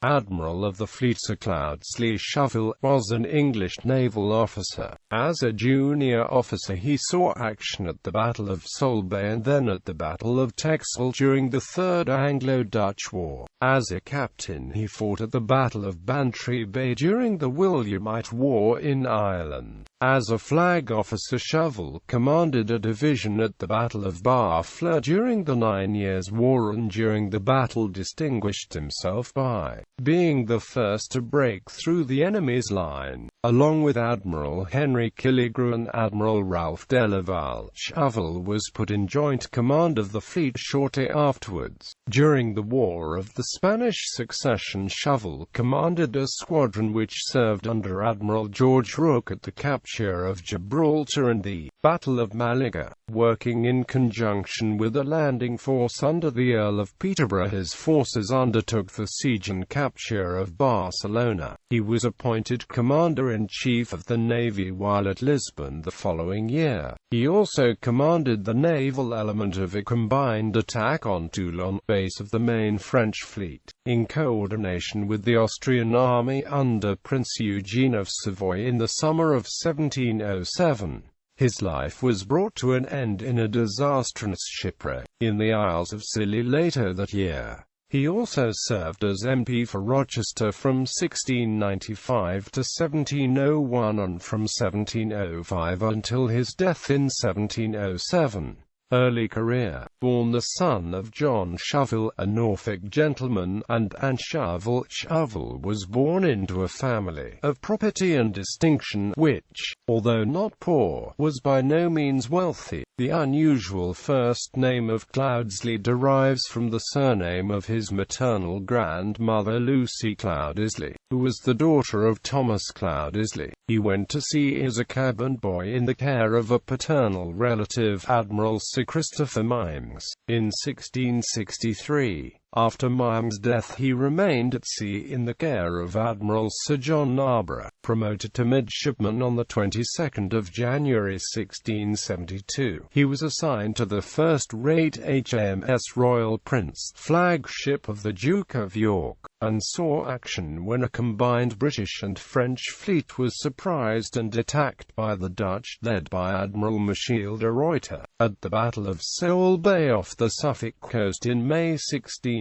Admiral of the Fleet Sir Cloudesley Shovell, was an English naval officer. As a junior officer he saw action at the Battle of Solebay and then at the Battle of Texel during the Third Anglo-Dutch War. As a captain he fought at the Battle of Bantry Bay during the Williamite War in Ireland. As a flag officer Shovell commanded a division at the Battle of Barfleur during the 9 Years' War, and during the battle distinguished himself by being the first to break through the enemy's line. Along with Admiral Henry Killigrew and Admiral Ralph de Laval, Shovell was put in joint command of the fleet shortly afterwards. During the War of the Spanish Succession, Shovell commanded a squadron which served under Admiral George Rooke at the capture of Gibraltar and the Battle of Malaga. Working in conjunction with a landing force under the Earl of Peterborough, his forces undertook the siege and capture of Barcelona. He was appointed Commander-in-Chief of the Navy while at Lisbon the following year. He also commanded the naval element of a combined attack on Toulon, base of the main French fleet, in coordination with the Austrian army under Prince Eugene of Savoy in the summer of 1707. His life was brought to an end in a disastrous shipwreck in the Isles of Scilly later that year. He also served as MP for Rochester from 1695 to 1701 and from 1705 until his death in 1707. Early career. Born the son of John Shovell, a Norfolk gentleman, and Anne Shovell, Shovell was born into a family of property and distinction, which, although not poor, was by no means wealthy. The unusual first name of Cloudesley derives from the surname of his maternal grandmother Lucy Cloudesley, who was the daughter of Thomas Cloudesley. He went to sea as a cabin boy in the care of a paternal relative, Admiral Sir Christopher Mimes, in 1663. After Mimes' death he remained at sea in the care of Admiral Sir John Narborough, promoted to midshipman on the 22nd of January 1672. He was assigned to the first-rate HMS Royal Prince, flagship of the Duke of York, and saw action when a combined British and French fleet was surprised and attacked by the Dutch, led by Admiral Mikael de Ruyter, at the Battle of Solebay off the Suffolk coast in May 1672.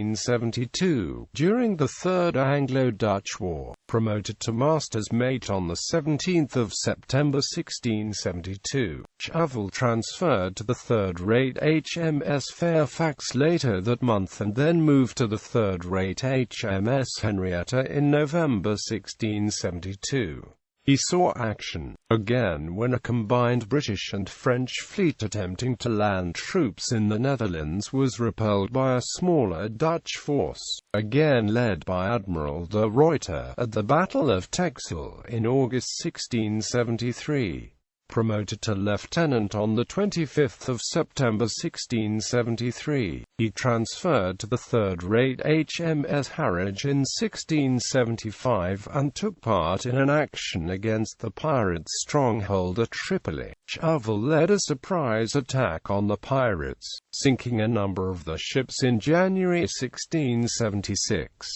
During the Third Anglo-Dutch War, promoted to master's mate on the 17th of September 1672, Shovell transferred to the third-rate HMS Fairfax later that month and then moved to the third-rate HMS Henrietta in November 1672. He saw action again when a combined British and French fleet attempting to land troops in the Netherlands was repelled by a smaller Dutch force, again led by Admiral de Ruyter, at the Battle of Texel in August 1673. Promoted to lieutenant on the 25th of September 1673, he transferred to the third-rate HMS Harwich in 1675 and took part in an action against the pirates' stronghold at Tripoli. Shovell led a surprise attack on the pirates, sinking a number of the ships in January 1676.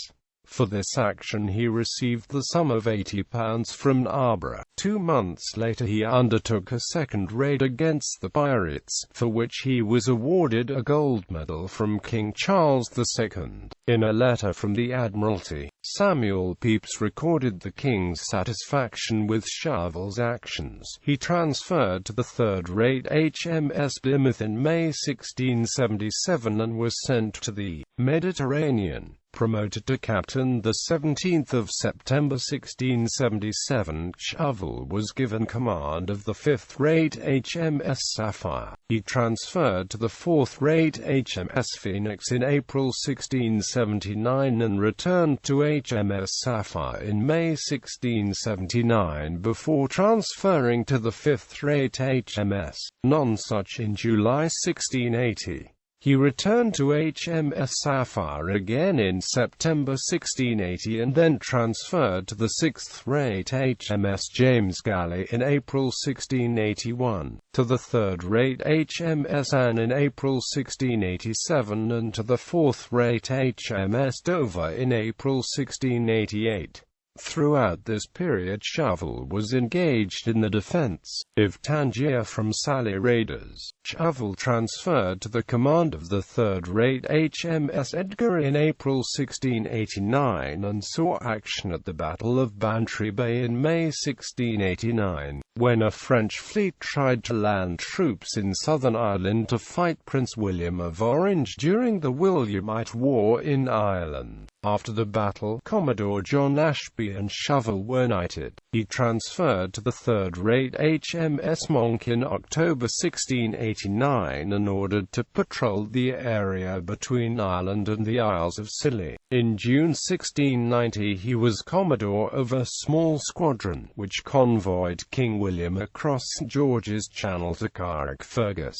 For this action he received the sum of £80 from Narborough. 2 months later he undertook a second raid against the pirates, for which he was awarded a gold medal from King Charles II. In a letter from the Admiralty, Samuel Pepys recorded the King's satisfaction with Shovell's actions. He transferred to the third-rate HMS Plymouth in May 1677 and was sent to the Mediterranean. Promoted to captain the 17th of September 1677, Shovell was given command of the 5th-rate HMS Sapphire. He transferred to the 4th-rate HMS Phoenix in April 1679 and returned to HMS Sapphire in May 1679 before transferring to the 5th-rate HMS Nonsuch in July 1680. He returned to HMS Sapphire again in September 1680 and then transferred to the 6th-rate HMS James Galley in April 1681, to the 3rd-rate HMS Anne in April 1687 and to the 4th-rate HMS Dover in April 1688. Throughout this period Shovell was engaged in the defence of Tangier from Sally raiders. Shovell transferred to the command of the 3rd-rate HMS Edgar in April 1689 and saw action at the Battle of Bantry Bay in May 1689, when a French fleet tried to land troops in southern Ireland to fight Prince William of Orange during the Williamite War in Ireland. After the battle, Commodore John Ashby and Shovell were knighted. He transferred to the 3rd-rate HMS Monk in October 1689 and ordered to patrol the area between Ireland and the Isles of Scilly. In June 1690 he was commodore of a small squadron, which convoyed King William across St. George's Channel to Carrickfergus.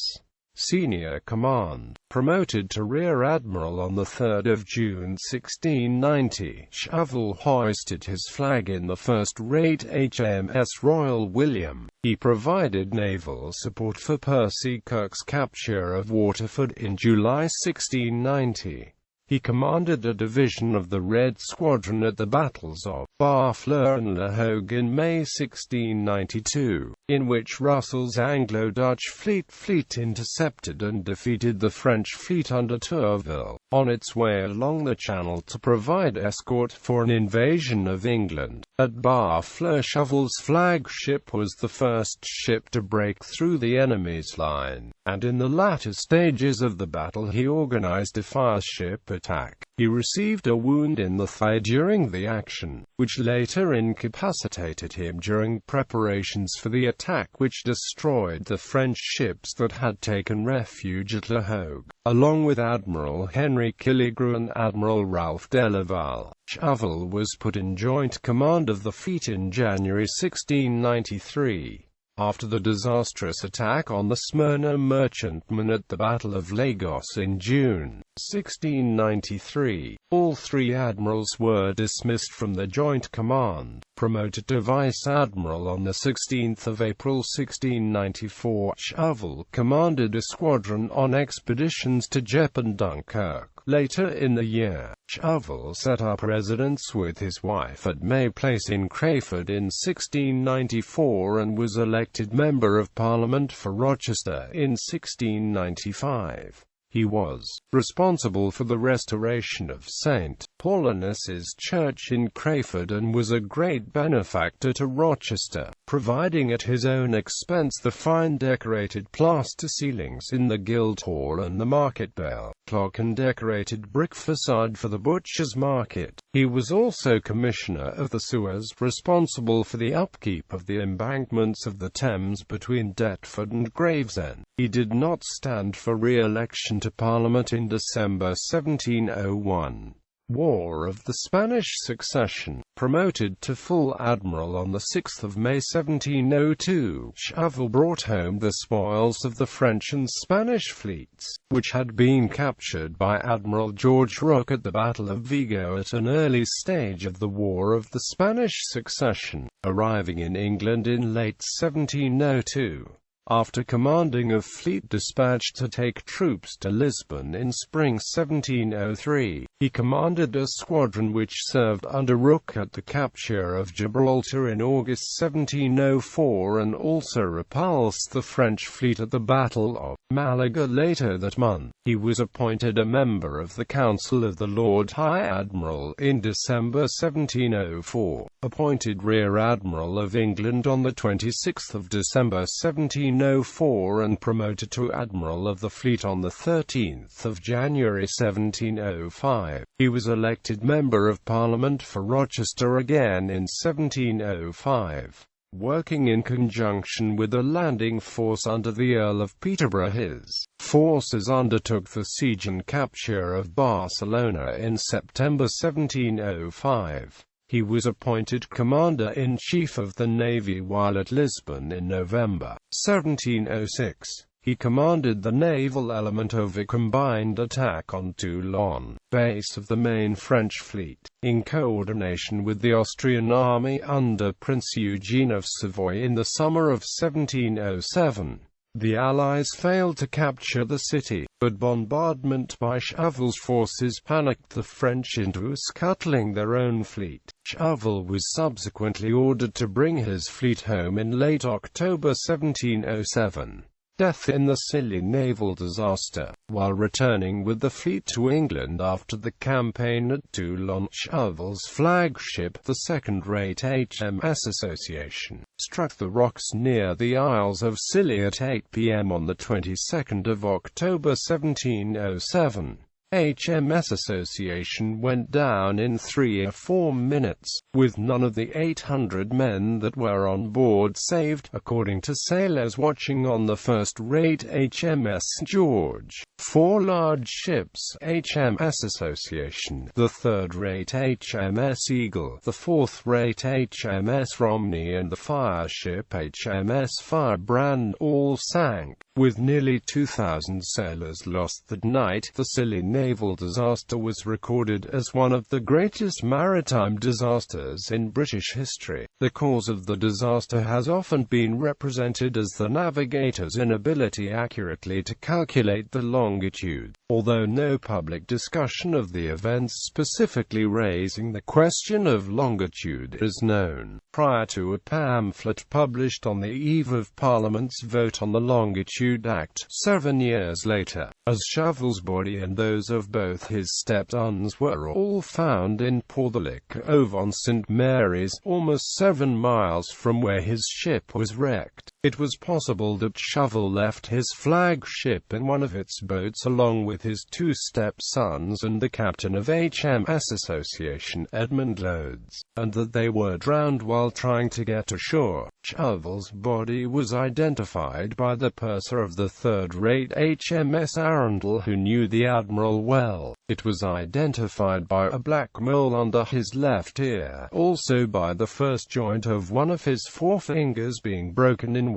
Senior Command. Promoted to Rear Admiral on 3 June 1690, Shovell hoisted his flag in the 1st-rate HMS Royal William. He provided naval support for Percy Kirk's capture of Waterford in July 1690. He commanded a division of the Red Squadron at the battles of Barfleur and La Hogue in May 1692, in which Russell's Anglo-Dutch fleet intercepted and defeated the French fleet under Tourville, on its way along the Channel to provide escort for an invasion of England. At Barfleur, Shovell's flagship was the first ship to break through the enemy's line, and in the latter stages of the battle he organized a fireship attack. He received a wound in the thigh during the action, which later incapacitated him during preparations for the attack which destroyed the French ships that had taken refuge at La Hogue. Along with Admiral Henry Killigrew and Admiral Ralph de Laval, Shovell was put in joint command of the fleet in January 1693. After the disastrous attack on the Smyrna merchantman at the Battle of Lagos in June 1693, all three admirals were dismissed from the joint command. Promoted to Vice Admiral on 16 April 1694, Shovell commanded a squadron on expeditions to Dieppe and Dunkirk. Later in the year, Shovell set up residence with his wife at May Place in Crayford in 1694 and was elected Member of Parliament for Rochester in 1695. He was responsible for the restoration of St. Paulinus's Church in Crayford and was a great benefactor to Rochester, providing at his own expense the fine decorated plaster ceilings in the Guildhall and the Market Bell clock and decorated brick facade for the Butcher's Market. He was also Commissioner of the Sewers, responsible for the upkeep of the embankments of the Thames between Deptford and Gravesend. He did not stand for re-election to Parliament in December 1701. War of the Spanish Succession. Promoted to full admiral on 6 May 1702, Shovell brought home the spoils of the French and Spanish fleets, which had been captured by Admiral George Rooke at the Battle of Vigo at an early stage of the War of the Spanish Succession, arriving in England in late 1702. After commanding a fleet dispatched to take troops to Lisbon in spring 1703, he commanded a squadron which served under Rooke at the capture of Gibraltar in August 1704 and also repulsed the French fleet at the Battle of Malaga later that month. He was appointed a member of the Council of the Lord High Admiral in December 1704, appointed Rear Admiral of England on 26 December 1704 and promoted to Admiral of the Fleet on 13 January 1705. He was elected Member of Parliament for Rochester again in 1705. Working in conjunction with a landing force under the Earl of Peterborough, his forces undertook the siege and capture of Barcelona in September 1705. He was appointed Commander-in-Chief of the Navy while at Lisbon in November 1706. He commanded the naval element of a combined attack on Toulon, base of the main French fleet, in coordination with the Austrian army under Prince Eugene of Savoy in the summer of 1707. The Allies failed to capture the city, but bombardment by Shovel's forces panicked the French into scuttling their own fleet. Shovell was subsequently ordered to bring his fleet home in late October 1707. Death in the Scilly naval disaster. While returning with the fleet to England after the campaign at Toulon, Shovell's flagship, the second-rate HMS Association, struck the rocks near the Isles of Scilly at 8 p.m. on the 22nd of October 1707. HMS Association went down in 3 or 4 minutes, with none of the 800 men that were on board saved, according to sailors watching on the first-rate HMS George. 4 large ships, HMS Association, the third-rate HMS Eagle, the fourth-rate HMS Romney and the fireship HMS Firebrand, all sank, with nearly 2,000 sailors lost that night. The Scilly naval disaster was recorded as one of the greatest maritime disasters in British history. The cause of the disaster has often been represented as the navigator's inability accurately to calculate the longitude, although no public discussion of the events specifically raising the question of longitude is known. Prior to a pamphlet published on the eve of Parliament's vote on the Longitude Act, 7 years later, as Shovell's body and those of both his stepsons were all found in Porthleck-over-St Mary's, almost 7 miles from where his ship was wrecked. It was possible that Shovell left his flagship in one of its boats along with his 2 stepsons and the captain of HMS Association, Edmund Lodes, and that they were drowned while trying to get ashore. Shovell's body was identified by the purser of the third-rate HMS Arundel, who knew the Admiral well. It was identified by a black mole under his left ear, also by the first joint of one of his forefingers being broken inwards.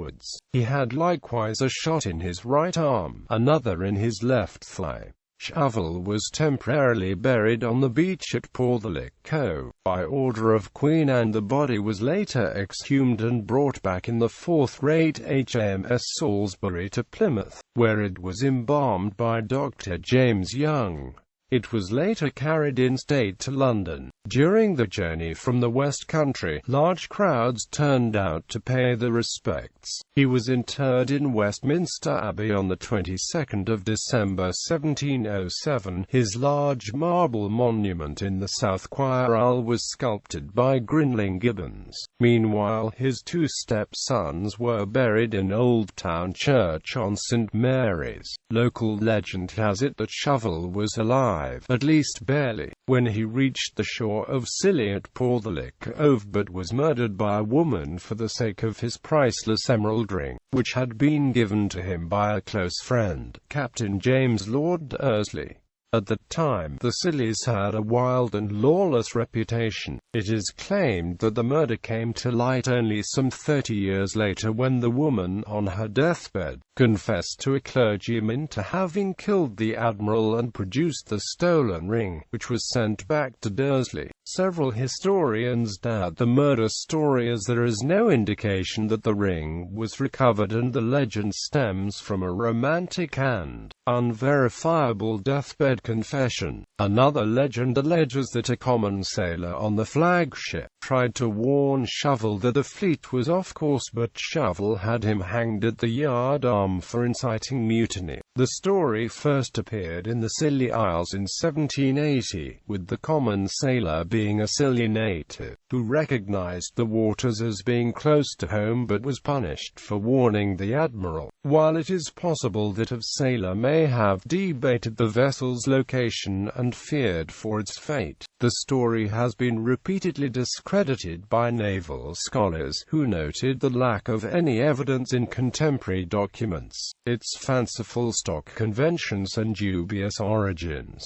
He had likewise a shot in his right arm, another in his left thigh. Shovell was temporarily buried on the beach at Porthleck Cove, by order of Queen Anne. The body was later exhumed and brought back in the fourth-rate HMS Salisbury to Plymouth, where it was embalmed by Dr. James Young. It was later carried in state to London. During the journey from the West Country, large crowds turned out to pay their respects. He was interred in Westminster Abbey on the 22nd of December 1707. His large marble monument in the south choir aisle was sculpted by Grinling Gibbons. Meanwhile, his 2 stepsons were buried in Old Town Church on St Mary's. Local legend has it that Shovell was alive, at least barely, when he reached the shore of Scilly at Porthleck-over, but was murdered by a woman for the sake of his priceless emerald ring, which had been given to him by a close friend, Captain James Lord Dursley. At the time, the Scillys had a wild and lawless reputation. It is claimed that the murder came to light only some 30 years later when the woman, on her deathbed, confessed to a clergyman to having killed the Admiral and produced the stolen ring, which was sent back to Dursley. Several historians doubt the murder story, as there is no indication that the ring was recovered, and the legend stems from a romantic and unverifiable deathbed confession. Another legend alleges that a common sailor on the flagship tried to warn Shovell that the fleet was off course, but Shovell had him hanged at the yard arm for inciting mutiny. The story first appeared in the Scilly Isles in 1780, with the common sailor being a Scilly native, who recognized the waters as being close to home but was punished for warning the Admiral. While it is possible that a sailor may have debated the vessel's location and feared for its fate, the story has been repeatedly discredited by naval scholars, who noted the lack of any evidence in contemporary documents, its fanciful stock conventions and dubious origins.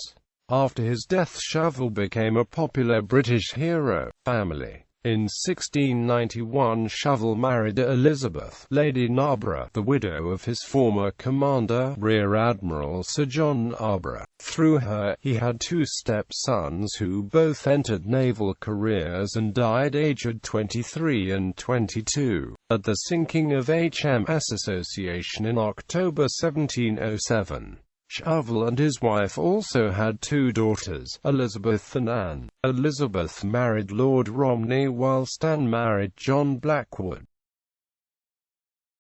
After his death, Shovell became a popular British hero. Family. In 1691 Shovell married Elizabeth, Lady Narborough, the widow of his former commander, Rear Admiral Sir John Narborough. Through her, he had two stepsons who both entered naval careers and died aged 23 and 22, at the sinking of HMS Association in October 1707. Shovell and his wife also had two daughters, Elizabeth and Anne. Elizabeth married Lord Romney whilst Anne married John Blackwood.